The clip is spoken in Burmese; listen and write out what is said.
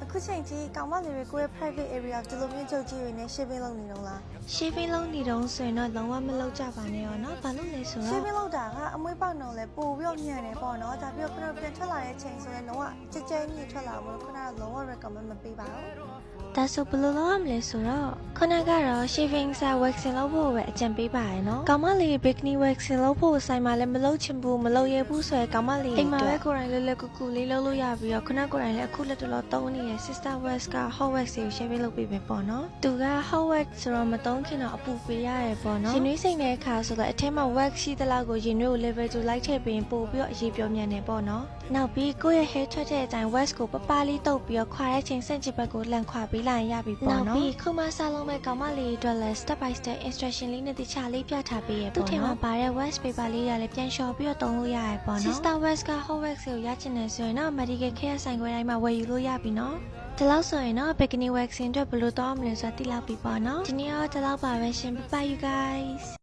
အခုချိန်ကြီးကောင်မလေးတွေကိုယ့်ရဲ့ private area ဒီလိုမျိုးချုပ်ကြီးတွေနဲ့ shaving လုပ်နေတော့လား shaving လုပ်နေတော့ဆိုရင်တော့လုံးဝမလုပ်ကြပါနဲ့ရောเนาะဘာလို့လဲဆိုတော့ shaving လုပ်တာကအမွေးပေါက်တော့လဲပို့ပြီးတော့ညံ့တယ်ပေါ့နော်ဒါပြီးတော့ခုနကပြန်ထွက်လာတဲ့ချိန်ဆိုရင်လုံးဝကြဲကြဲမြင့်ထွက်လာလို့ခုနကလုံးဝ recommend မပေးပါဘူး ဒါဆိုဘယ်လိုလုပ်ရမလဲဆိုတော့ခုနကတော့ shaving စာ waxing လုပ်ဖို့ပဲအကြံပေးပါရယ်နော်ကောင်မလေး bikini waxing လုပ်ဖို့ဆိုင်မှာလည်းမလုပ်ချင်ဘူးမလုပ်ရဘူးဆိုရင်ကောင်မလေးအိမ်မှာပဲကိုယ်တိုင်လွယ်လွယ်ကူကူလေးလုပ်လို့ရပြီးတော့ခုနကိုယ်တိုင်လည်းအခုလက်တလောသုံးနေတဲ့ sister wax က hot wax ကို shaving လုပ်ပေးမယ်ပေါ့နော်သူက hot wax ဆိုတော့မသုံးခင်တော့အပူပေးရတယ်ပေါ့နော်ရင်နွေးစိမ့်တဲ့အခါဆိုတော့အထက်မှာ wax ရှိသလောက်ကိုရင်နွေးကို level 2လိုက်ထည့်ပြီးပို့ပြီးတော့အရေးပြောမြန်နေပေါ့နော်နောက်ပြီးကိုယ့်ရဲ့ hair ထွက်တဲ့အတိုင်း wax ကိုပပလေးတုပ်ပြီးတော့ခွာတဲ့ချိန်စန့်ချစ်ဘက်ကိုလှန်ခွာပေးလိုက်ရပြီပေါ့နော်ပြီးခုမှစားလုံးမဲ့ကောင်မလေးအတွက်လည်း step by step instruction လေးနဲ့တခြားလေးပြထားပေးရပေါ့နော်သူ့ထဲမှာပါတဲ့ wax paper လေးတွေလည်းပြန်လျှော်ပြီးတော့သုံးလို့ရရပေါ့နော် sister wax က hot wax ကိုရချင်တယ်ဆိုရင်တော့ medical care ဆိုင်ခွဲတိုင်းမှာဝယ်ယူလို့ရပြီနော်ဒီလောက်ဆိုရင်တော့ bikini waxing အတွက်ဘယ်လိုသွားမလဲဆိုတာသိလောက်ပြီပေါ့နော်ဒီနေ့တော့ဒီလောက်ပါပဲရှင် bye bye you guys